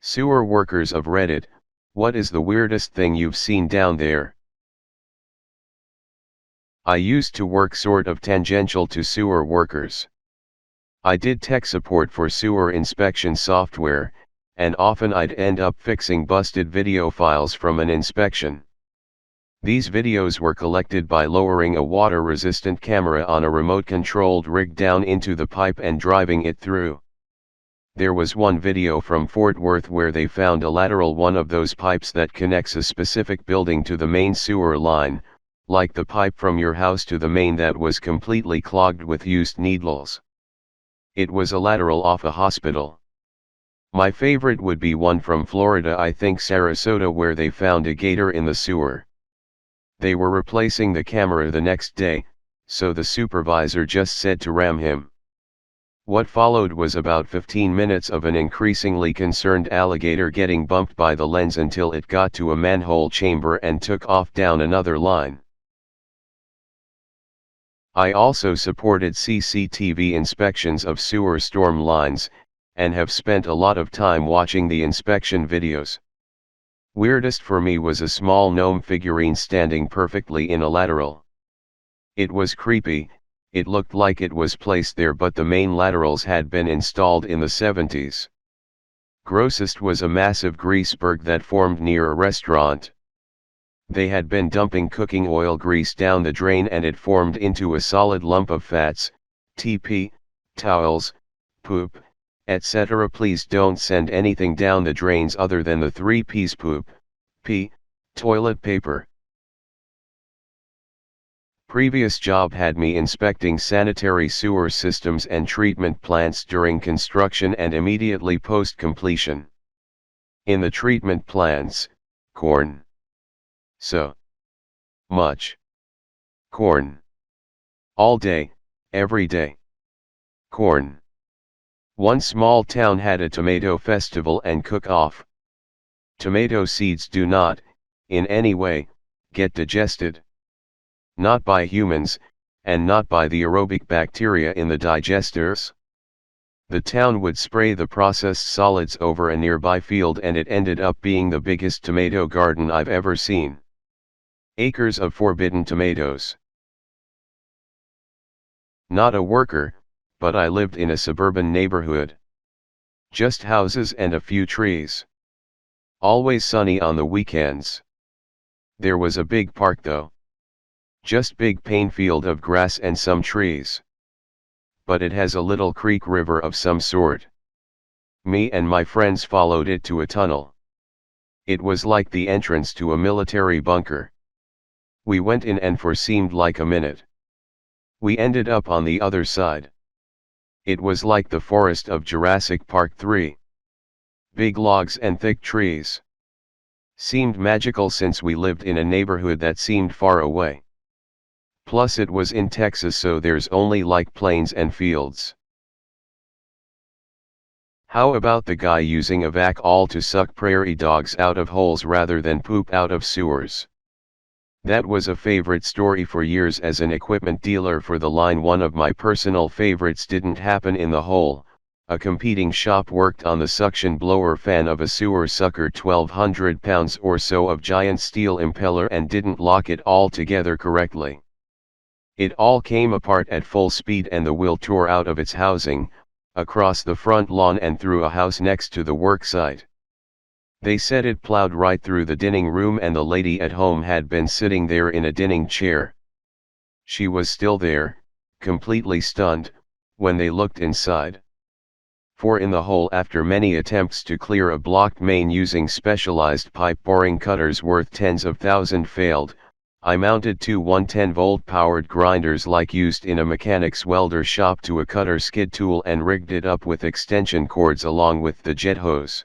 Sewer workers of Reddit, what is the weirdest thing you've seen down there? I used to work sort of tangential to sewer workers. I did tech support for sewer inspection software, and often I'd end up fixing busted video files from an inspection. These videos were collected by lowering a water-resistant camera on a remote-controlled rig down into the pipe and driving it through. There was one video from Fort Worth where they found a lateral one of those pipes that connects a specific building to the main sewer line, like the pipe from your house to the main that was completely clogged with used needles. It was a lateral off a hospital. My favorite would be one from Florida, I think Sarasota, where they found a gator in the sewer. They were replacing the camera the next day, so the supervisor just said to ram him. What followed was about 15 minutes of an increasingly concerned alligator getting bumped by the lens until it got to a manhole chamber and took off down another line. I also supported CCTV inspections of sewer storm lines, and have spent a lot of time watching the inspection videos. Weirdest for me was a small gnome figurine standing perfectly in a lateral. It was creepy. It looked like it was placed there, but the main laterals had been installed in the 70s. Grossest was a massive greaseberg that formed near a restaurant. They had been dumping cooking oil grease down the drain and it formed into a solid lump of fats, TP, towels, poop, etc. Please don't send anything down the drains other than the 3 P's: poop, pee, toilet paper. Previous job had me inspecting sanitary sewer systems and treatment plants during construction and immediately post-completion. In the treatment plants, corn. So much corn. All day, every day. Corn. One small town had a tomato festival and cook-off. Tomato seeds do not, in any way, get digested. Not by humans, and not by the aerobic bacteria in the digesters. The town would spray the processed solids over a nearby field and it ended up being the biggest tomato garden I've ever seen. Acres of forbidden tomatoes. Not a worker, but I lived in a suburban neighborhood. Just houses and a few trees. Always sunny on the weekends. There was a big park though. Just big plain field of grass and some trees. But it has a little creek river of some sort. Me and my friends followed it to a tunnel. It was like the entrance to a military bunker. We went in and for seemed like a minute. We ended up on the other side. It was like the forest of Jurassic Park 3. Big logs and thick trees. Seemed magical since we lived in a neighborhood that seemed far away. Plus it was in Texas, so there's only like plains and fields. How about the guy using a vac all to suck prairie dogs out of holes rather than poop out of sewers? That was a favorite story for years as an equipment dealer for the line. One of my personal favorites didn't happen in the hole. A competing shop worked on the suction blower fan of a sewer sucker, 1,200 pounds or so of giant steel impeller, and didn't lock it all together correctly. It all came apart at full speed and the wheel tore out of its housing, across the front lawn and through a house next to the work site. They said it plowed right through the dining room and the lady at home had been sitting there in a dining chair. She was still there, completely stunned, when they looked inside. For in the hole, after many attempts to clear a blocked main using specialized pipe boring cutters worth tens of thousands failed, I mounted two 110-volt powered grinders like used in a mechanic's welder shop to a cutter skid tool and rigged it up with extension cords along with the jet hose.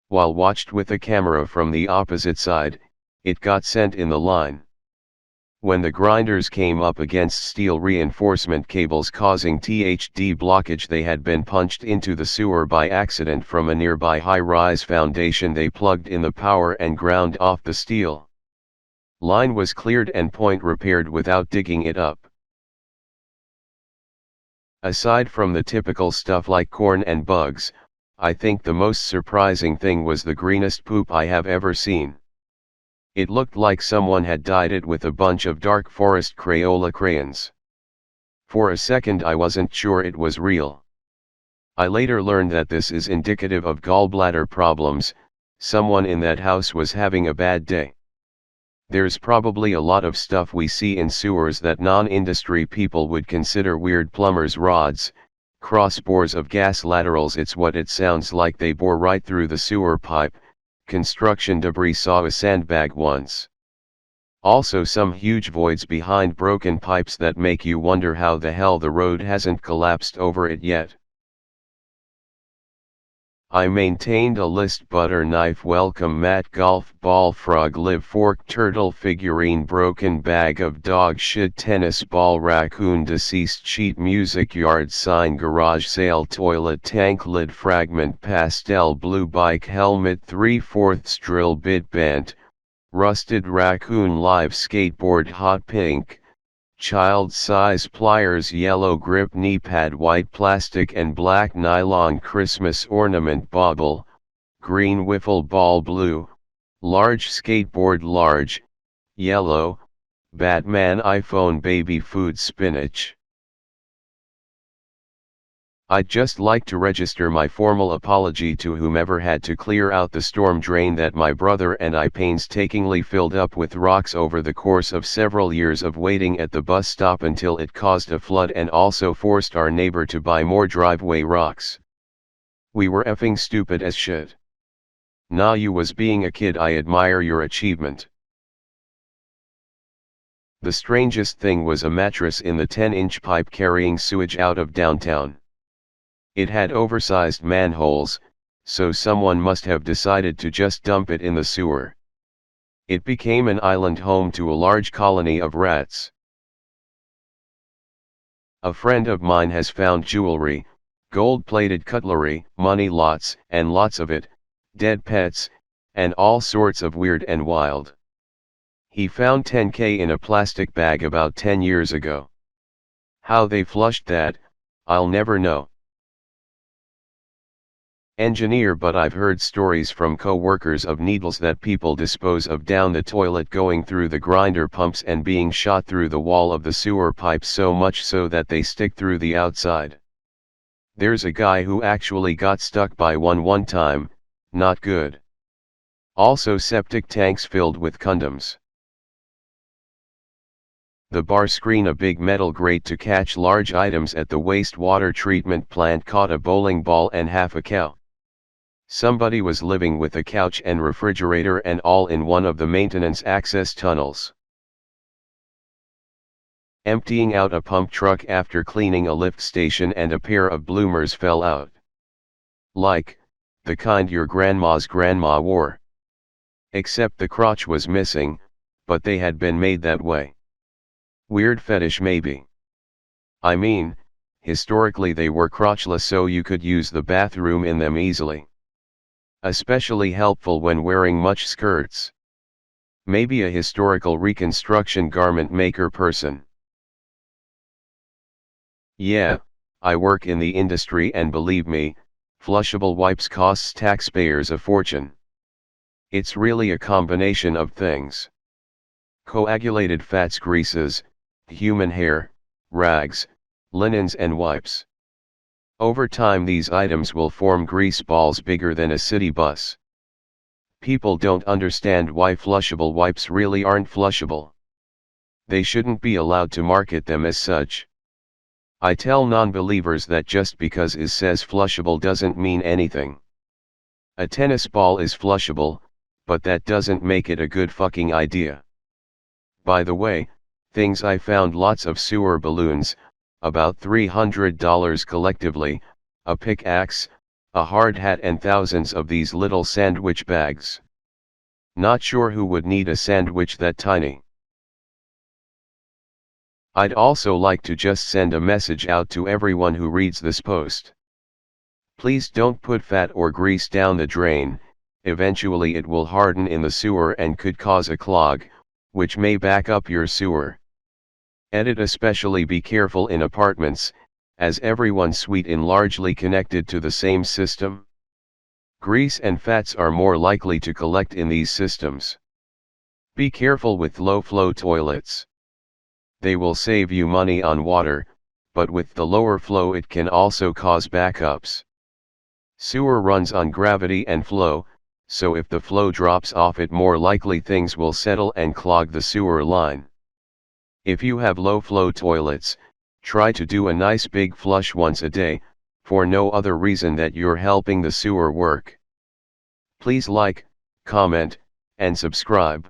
While watched with a camera from the opposite side, it got sent in the line. When the grinders came up against steel reinforcement cables causing THD blockage, they had been punched into the sewer by accident from a nearby high-rise foundation. They plugged in the power and ground off the steel. Line was cleared and point repaired without digging it up. Aside from the typical stuff like corn and bugs, I think the most surprising thing was the greenest poop I have ever seen. It looked like someone had dyed it with a bunch of dark forest Crayola crayons. For a second I wasn't sure it was real. I later learned that this is indicative of gallbladder problems. Someone in that house was having a bad day. There's probably a lot of stuff we see in sewers that non-industry people would consider weird: plumbers' rods, crossbores of gas laterals. It's what it sounds like. They bore right through the sewer pipe. Construction debris. Saw a sandbag once. Also some huge voids behind broken pipes that make you wonder how the hell the road hasn't collapsed over it yet. I maintained a list: butter knife, welcome mat, golf ball, frog, live fork, turtle figurine, broken bag of dog shit, tennis ball, raccoon, deceased, sheet music, yard sign, garage sale, toilet tank lid, fragment, pastel blue, bike helmet, 3/4 drill bit bent, rusted raccoon, live skateboard, hot pink, child size pliers, yellow grip knee pad, white plastic and black nylon, Christmas ornament, bauble, green wiffle ball, blue, large skateboard, large, yellow, Batman, iPhone, baby food, spinach. I'd just like to register my formal apology to whomever had to clear out the storm drain that my brother and I painstakingly filled up with rocks over the course of several years of waiting at the bus stop until it caused a flood and also forced our neighbor to buy more driveway rocks. We were effing stupid as shit. Nah, you was being a kid. I admire your achievement. The strangest thing was a mattress in the 10-inch pipe carrying sewage out of downtown. It had oversized manholes, so someone must have decided to just dump it in the sewer. It became an island home to a large colony of rats. A friend of mine has found jewelry, gold-plated cutlery, money, lots and lots of it, dead pets, and all sorts of weird and wild. He found $10K in a plastic bag about 10 years ago. How they flushed that, I'll never know. Engineer, but I've heard stories from co-workers of needles that people dispose of down the toilet, going through the grinder pumps and being shot through the wall of the sewer pipe, so much so that they stick through the outside. There's a guy who actually got stuck by one time. Not good. Also septic tanks filled with condoms. The bar screen, a big metal grate to catch large items at the wastewater treatment plant, caught a bowling ball and half a cow. Somebody was living with a couch and refrigerator and all in one of the maintenance access tunnels. Emptying out a pump truck after cleaning a lift station and a pair of bloomers fell out. Like, the kind your grandma's grandma wore. Except the crotch was missing, but they had been made that way. Weird fetish maybe. I mean, historically they were crotchless, so you could use the bathroom in them easily. Especially helpful when wearing much skirts. Maybe a historical reconstruction garment maker person. Yeah, I work in the industry and believe me, flushable wipes costs taxpayers a fortune. It's really a combination of things. Coagulated fats, greases, human hair, rags, linens and wipes. Over time these items will form grease balls bigger than a city bus. People don't understand why flushable wipes really aren't flushable. They shouldn't be allowed to market them as such. I tell non-believers that just because it says flushable doesn't mean anything. A tennis ball is flushable, but that doesn't make it a good fucking idea. By the way, things I found: lots of sewer balloons, about $300 collectively, a pickaxe, a hard hat and thousands of these little sandwich bags. Not sure who would need a sandwich that tiny. I'd also like to just send a message out to everyone who reads this post. Please don't put fat or grease down the drain. Eventually it will harden in the sewer and could cause a clog, which may back up your sewer. Edit: especially be careful in apartments, as everyone's suite is largely connected to the same system. Grease and fats are more likely to collect in these systems. Be careful with low-flow toilets. They will save you money on water, but with the lower flow it can also cause backups. Sewer runs on gravity and flow, so if the flow drops off it more likely things will settle and clog the sewer line. If you have low-flow toilets, try to do a nice big flush once a day, for no other reason that you're helping the sewer work. Please like, comment, and subscribe.